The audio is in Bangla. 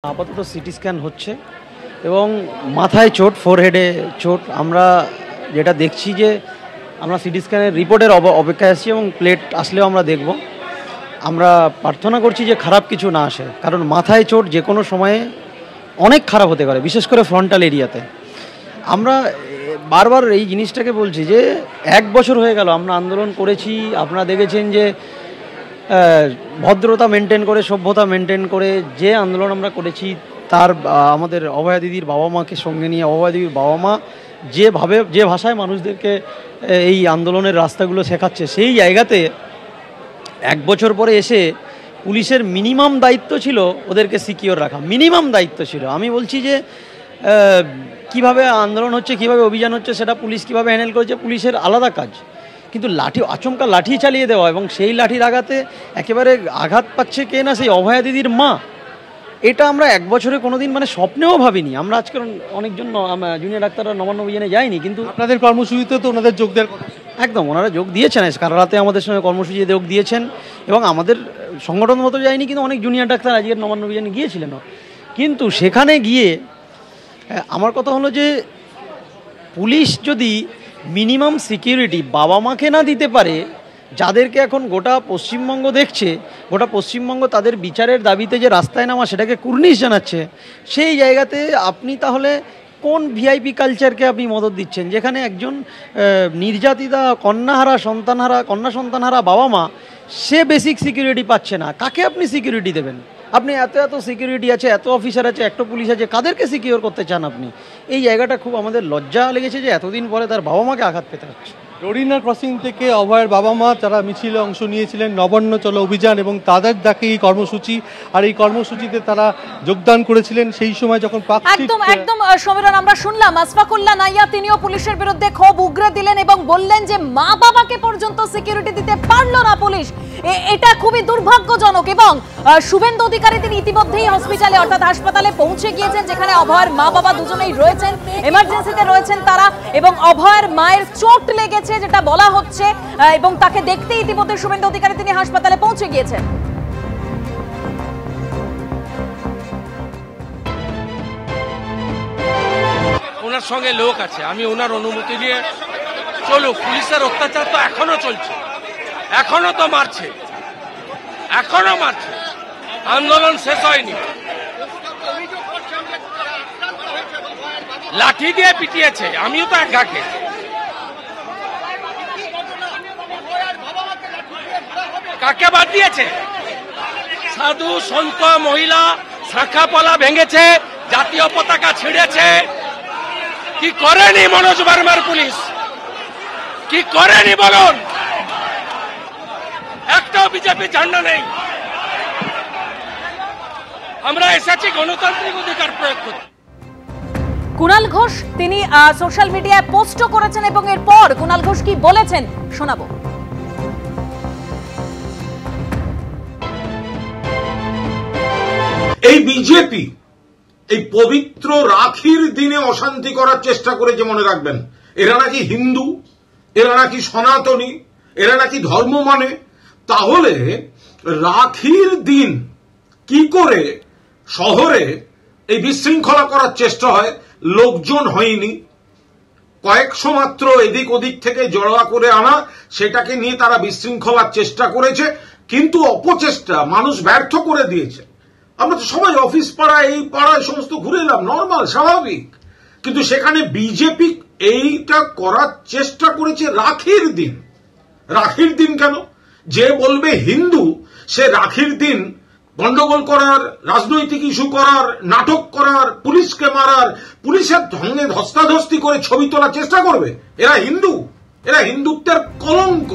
আপাতত সিটি স্ক্যান হচ্ছে এবং মাথায় চোট, ফোরহেডে চোট। আমরা যেটা দেখছি যে আমরা সিটি স্ক্যানের রিপোর্টের অপেক্ষায় আছি এবং প্লেট আসলেও আমরা দেখব। আমরা প্রার্থনা করছি যে খারাপ কিছু না আসে, কারণ মাথায় চোট যে কোনো সময়ে অনেক খারাপ হতে পারে, বিশেষ করে ফ্রন্টাল এরিয়াতে। আমরা বারবার এই জিনিসটাকে বলছি যে 1 বছর হয়ে গেল আমরা আন্দোলন করেছি। আপনারা দেখেছেন যে ভদ্রতা মেনটেন করে, সভ্যতা মেনটেন করে যে আন্দোলন আমরা করেছি, তার আমাদের অভয়া দিদির বাবা মাকে সঙ্গে নিয়ে অভয়া দিদির বাবা মা যে ভাষায় মানুষদেরকে এই আন্দোলনের রাস্তাগুলো শেখাচ্ছে, সেই জায়গাতে 1 বছর পরে এসে পুলিশের মিনিমাম দায়িত্ব ছিল ওদেরকে সিকিওর রাখা, মিনিমাম দায়িত্ব ছিল। আমি বলছি যে কিভাবে আন্দোলন হচ্ছে, কিভাবে অভিযান হচ্ছে, সেটা পুলিশ কিভাবে হ্যান্ডেল করেছে পুলিশের আলাদা কাজ, কিন্তু আচমকা লাঠি চালিয়ে দেওয়া এবং সেই লাঠির আঘাতে একেবারে আঘাত পাচ্ছে কে না, সেই অভয়া দিদির মা। এটা আমরা 1 বছরে কোনোদিন স্বপ্নেও ভাবিনি। আমরা আজকে অনেকজন জুনিয়র ডাক্তাররা নবান্ন অভিযানে যায়নি, কিন্তু আপনাদের কর্মসূচিতে তো ওনাদের যোগ দেওয়ার কথা। একদম ওনারা যোগ দিয়েছেন, কারারাতে আমাদের সঙ্গে কর্মসূচিতে যোগ দিয়েছেন এবং আমাদের সংগঠন মতো যায়নি, কিন্তু অনেক জুনিয়র ডাক্তার আজকের নবান্ন অভিযানে গিয়েছিলেন। কিন্তু সেখানে গিয়ে আমার কথা হলো যে পুলিশ যদি মিনিমাম সিকিউরিটি বাবা মাকে না দিতে পারে, যাদেরকে এখন গোটা পশ্চিমবঙ্গ দেখছে, গোটা পশ্চিমবঙ্গ তাদের বিচারের দাবিতে যে রাস্তায় নামা সেটাকে কুর্নিশ জানাচ্ছে, সেই জায়গাতে আপনি তাহলে কোন ভিআইপি কালচারকে আপনি মদত দিচ্ছেন, যেখানে একজন নির্যাতিতা কন্যা সন্তানহারা বাবা মা, সে বেসিক সিকিউরিটি পাচ্ছে না। কাকে আপনি সিকিউরিটি দেবেন? আপনি এত সিকিউরিটি আছে, এত অফিসার আছে, এত পুলিশ আছে, কাদেরকে সিকিউর করতে চান আপনি? এই জায়গাটা খুব আমাদের লজ্জা লেগেছে যে এতদিন পরে তার বাবা মাকে আঘাত পেতে হচ্ছে। রোডিনা ক্রসিং থেকে অভয়ের বাবা মা যারা মিছিলে অংশ নিয়েছিলেন নবান্ন চলো অভিযান, এবং তাদের ডাকে এই কর্মসূচি, আর এই কর্মসূচিতে তারা যোগদান করেছিলেন সেই সময় যখন একদম সমীরণ আমরা শুনলাম আশফাকুল্লাহ নাইয়া, তিনিও পুলিশের বিরুদ্ধে ক্ষোভ উগরে দিলেন এবং বললেন যে মা বাবাকে পর্যন্ত সিকিউরিটি দিতে পারলো না পুলিশ। এটা খুবই দুর্ভাগ্যজনক। এবং শুভেন্দু অধিকারী তিনি ইতিমধ্যেই হসপিটালে অর্থাৎ হাসপাতালে পৌঁছে গিয়েছেন, যেখানে অভয়ের মা বাবা দুজনেই রয়েছেন, এমার্জেন্সিতে রয়েছেন তারা, এবং অভয়ের মায়ের চোট লেগেছে যেটা বলা হচ্ছে, এবং তাকে দেখতে ইতিমধ্যে শুভেন্দু অধিকারী তিনি হাসপাতালে পৌঁছে গিয়েছেন। ওনার সঙ্গে লোক আছে, আমি ওনার অনুমতি দিয়ে চলুক। পুলিশের অত্যাচার তো এখনো চলছে, এখনো তো মারছে, এখনো মারছে, আন্দোলন শেষ হয়নি। লাঠি দিয়ে পিটিয়েছে, আমিও তো এক ঘাকে। কাকে বাদ দিয়েছে? সাধু সন্ত মহিলা শাখা পলা ভেঙেছে, জাতীয় পতাকা ছিঁড়েছে। কি করেনি মনোজ বার্মার পুলিশ? কি করেনি বলুন? একটাও বিজেপি ঝান্ডা নেই। আমরা এসেছি গণতান্ত্রিক অধিকার প্রয়োগ করতে। কুণাল ঘোষ তিনি সোশ্যাল মিডিয়ায় পোস্ট করেছেন এবং এরপর কুণাল ঘোষ কি বলেছেন শোনাবো। এই বিজেপি এই পবিত্র রাখির দিনে অশান্তি করার চেষ্টা করেছে, মনে রাখবেন। এরা নাকি হিন্দু, এরা নাকি সনাতনী, এরা নাকি ধর্ম মানে। তাহলে রাখির দিন কি করে শহরে এই বিশৃঙ্খলা করার চেষ্টা হয়? লোকজন হয়নি, কয়েকশো মাত্র এদিক ওদিক থেকে জড়া করে আনা, সেটাকে নিয়ে তারা বিশৃঙ্খলার চেষ্টা করেছে, কিন্তু অপচেষ্টা মানুষ ব্যর্থ করে দিয়েছে। আমরা তো সবাই অফিস পাড়ায়, এই পাড়ায় সমস্ত ঘুরে এলাম, নর্মাল, স্বাভাবিক। কিন্তু সেখানে বিজেপি এইটা করার চেষ্টা করেছে রাখির দিন। রাখির দিন কেন? যে বলবে হিন্দু, সে রাখির দিন গন্ডগোল করার, রাজনৈতিক ইস্যু করার, নাটক করার, পুলিশকে মারার, পুলিশের সঙ্গে ধস্তাধস্তি করে ছবি তোলার চেষ্টা করবে। এরা হিন্দু, এরা হিন্দুত্বের কলঙ্ক।